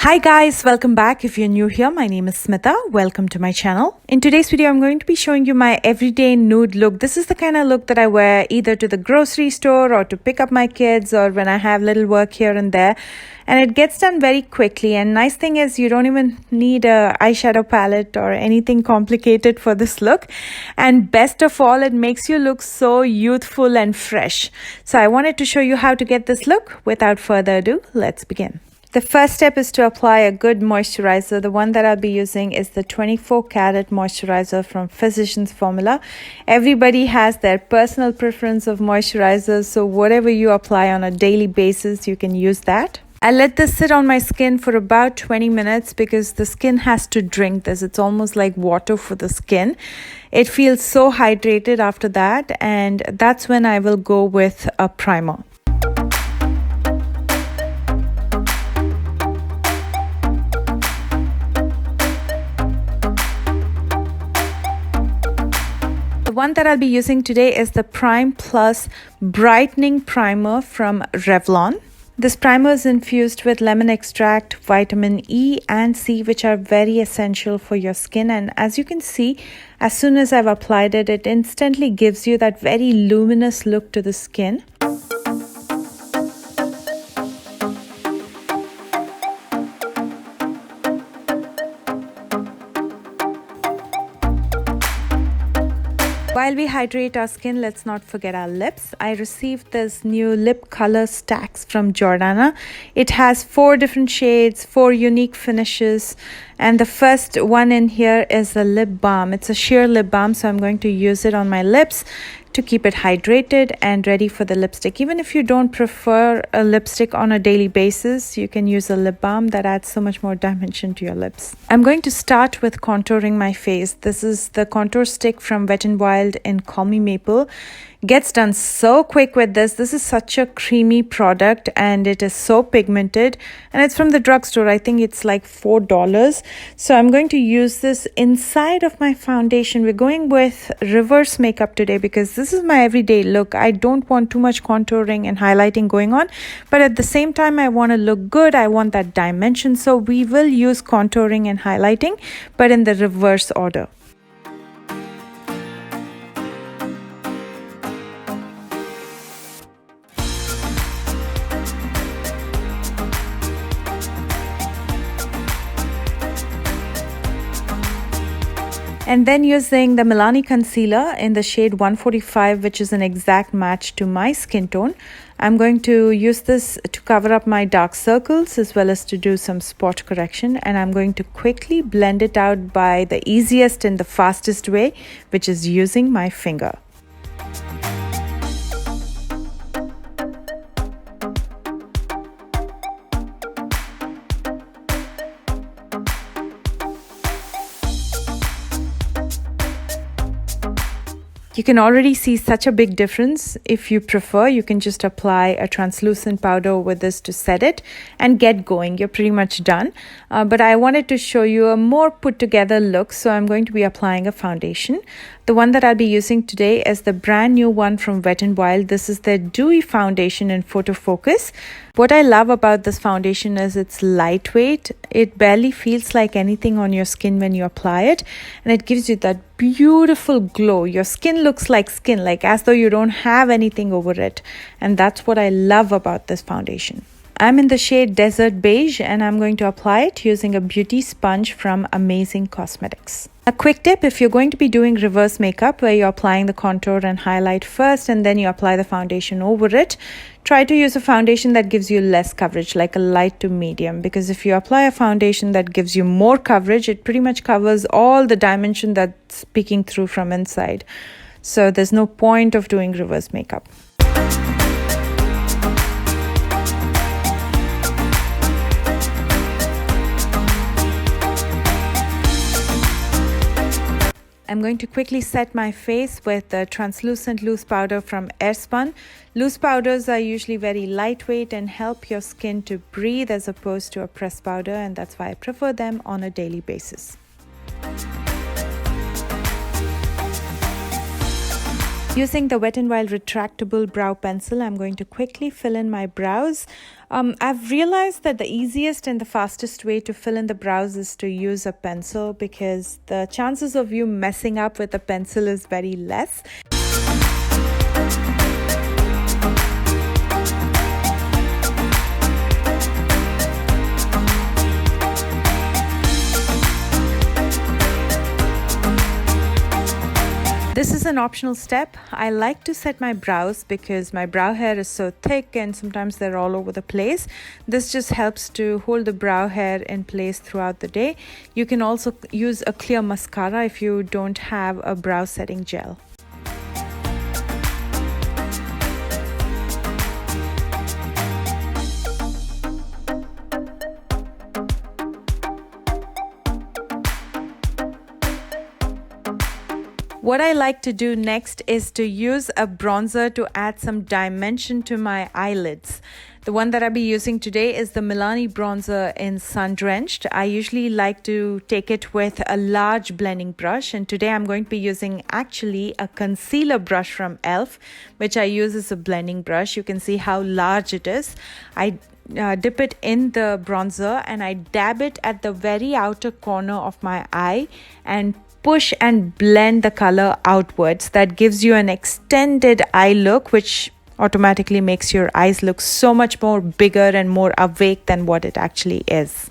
Hi guys, welcome back. If you're new here, my name is Smitha. Welcome to my channel. In today's video, I'm going to be showing you my everyday nude look. This is the kind of look that I wear either to the grocery store or to pick up my kids or when I have little work here and there. And it gets done very quickly. And nice thing is you don't even need a eyeshadow palette or anything complicated for this look. And best of all, it makes you look so youthful and fresh. So I wanted to show you how to get this look. Without further ado, let's begin. The first step is to apply a good moisturizer. The one that I'll be using is the 24 karat moisturizer from Physicians Formula. Everybody has their personal preference of moisturizers, so whatever you apply on a daily basis, you can use that. I let this sit on my skin for about 20 minutes because the skin has to drink this. It's almost like water for the skin. It feels so hydrated after that, and that's when I will go with a primer. The one that I'll be using today is the Prime Plus Brightening Primer from Revlon. This primer is infused with lemon extract, vitamin E and C, which are very essential for your skin. And as you can see, as soon as I've applied it, it instantly gives you that very luminous look to the skin. While we hydrate our skin, let's not forget our lips. I received this new lip color stacks from Jordana. It has 4 different shades, 4 unique finishes. And the first one in here is a lip balm. It's a sheer lip balm, so I'm going to use it on my lips to keep it hydrated and ready for the lipstick. Even if you don't prefer a lipstick on a daily basis, you can use a lip balm that adds so much more dimension to your lips. I'm going to start with contouring my face. This is the contour stick from Wet n Wild in Call Me Maple. Gets done so quick with this. This is such a creamy product and it is so pigmented, and it's from the drugstore. I think it's like $4. So I'm going to use this inside of my foundation. We're going with reverse makeup today because this is my everyday look. I don't want too much contouring and highlighting going on, but at the same time I want to look good. I want that dimension. So we will use contouring and highlighting, but in the reverse order. And then using the Milani concealer in the shade 145, which is an exact match to my skin tone, I'm going to use this to cover up my dark circles as well as to do some spot correction. And I'm going to quickly blend it out by the easiest and the fastest way, which is using my finger. You can already see such a big difference. If you prefer, you can just apply a translucent powder with this to set it and get going. You're pretty much done. But I wanted to show you a more put together look, so I'm going to be applying a foundation. The one that I'll be using today is the brand new one from Wet n Wild. This is the Dewy Foundation in Photo Focus. What I love about this foundation is it's lightweight. It barely feels like anything on your skin when you apply it, and it gives you that beautiful glow. Your skin looks like skin, like as though you don't have anything over it, and that's what I love about this foundation. I'm in the shade Desert Beige and I'm going to apply it using a beauty sponge from Amazing Cosmetics. A quick tip: if you're going to be doing reverse makeup where you're applying the contour and highlight first and then you apply the foundation over it, try to use a foundation that gives you less coverage, like a light to medium, because if you apply a foundation that gives you more coverage, it pretty much covers all the dimension that's peeking through from inside. So there's no point of doing reverse makeup. I'm going to quickly set my face with the translucent loose powder from Airspun. Loose powders are usually very lightweight and help your skin to breathe as opposed to a pressed powder, and that's why I prefer them on a daily basis. Using the Wet n Wild retractable brow pencil, I'm going to quickly fill in my brows. I've realized that the easiest and the fastest way to fill in the brows is to use a pencil, because the chances of you messing up with a pencil is very less. This is an optional step. I like to set my brows because my brow hair is so thick and sometimes they're all over the place. This just helps to hold the brow hair in place throughout the day. You can also use a clear mascara if you don't have a brow setting gel. What I like to do next is to use a bronzer to add some dimension to my eyelids. The one that I'll be using today is the Milani bronzer in Sun Drenched. I usually like to take it with a large blending brush, and today I'm going to be using actually a concealer brush from e.l.f., which I use as a blending brush. You can see how large it is. I dip it in the bronzer and I dab it at the very outer corner of my eye and push and blend the color outwards. That gives you an extended eye look, which automatically makes your eyes look so much more bigger and more awake than what it actually is.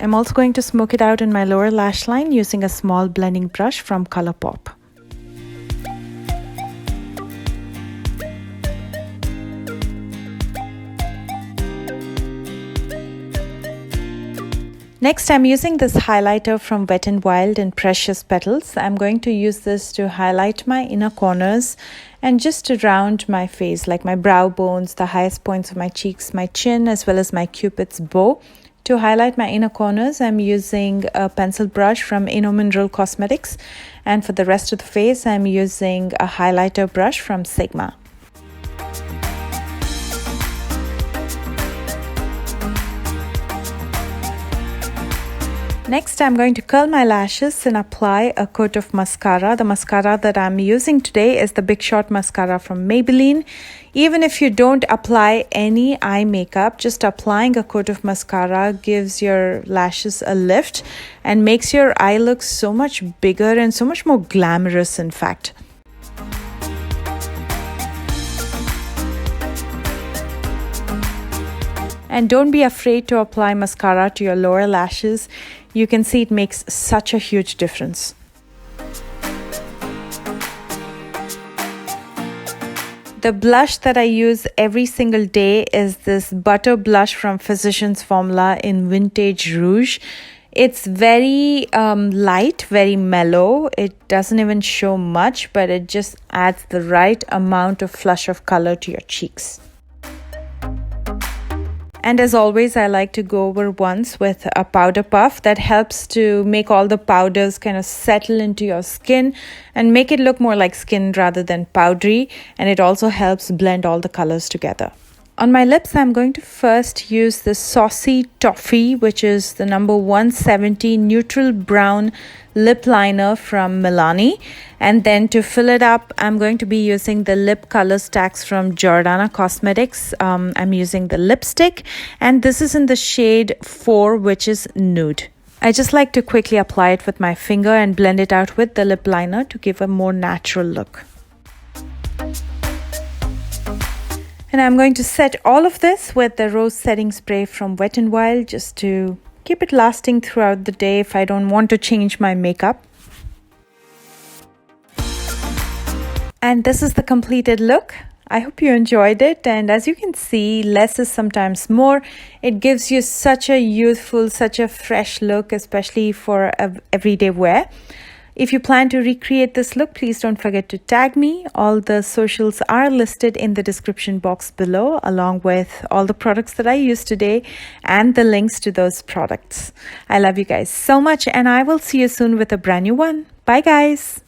I'm also going to smoke it out in my lower lash line using a small blending brush from ColourPop. Next, I'm using this highlighter from Wet n Wild in Precious Petals. I'm going to use this to highlight my inner corners and just around my face, like my brow bones, the highest points of my cheeks, my chin, as well as my cupid's bow. To highlight my inner corners, I'm using a pencil brush from Mineral Cosmetics. And for the rest of the face, I'm using a highlighter brush from Sigma. Next, I'm going to curl my lashes and apply a coat of mascara. The mascara that I'm using today is the Big Shot mascara from Maybelline. Even if you don't apply any eye makeup, just applying a coat of mascara gives your lashes a lift and makes your eye look so much bigger and so much more glamorous, in fact. And don't be afraid to apply mascara to your lower lashes. You can see it makes such a huge difference. The blush that I use every single day is this Butter Blush from Physicians Formula in Vintage Rouge. It's very light, very mellow. It doesn't even show much, but it just adds the right amount of flush of color to your cheeks. And as always, I like to go over once with a powder puff that helps to make all the powders kind of settle into your skin and make it look more like skin rather than powdery. And it also helps blend all the colors together. On my lips, I'm going to first use the Saucy Toffee, which is the number 170 Neutral Brown Lip Liner from Milani. And then to fill it up, I'm going to be using the Lip Color Stacks from Jordana Cosmetics. I'm using the lipstick, and this is in the shade 4, which is Nude. I just like to quickly apply it with my finger and blend it out with the lip liner to give a more natural look. And I'm going to set all of this with the Rose Setting Spray from Wet n Wild just to keep it lasting throughout the day if I don't want to change my makeup. And this is the completed look. I hope you enjoyed it, and as you can see, less is sometimes more. It gives you such a youthful, such a fresh look, especially for everyday wear. If you plan to recreate this look, please don't forget to tag me. All the socials are listed in the description box below, along with all the products that I used today and the links to those products. I love you guys so much, and I will see you soon with a brand new one. Bye guys.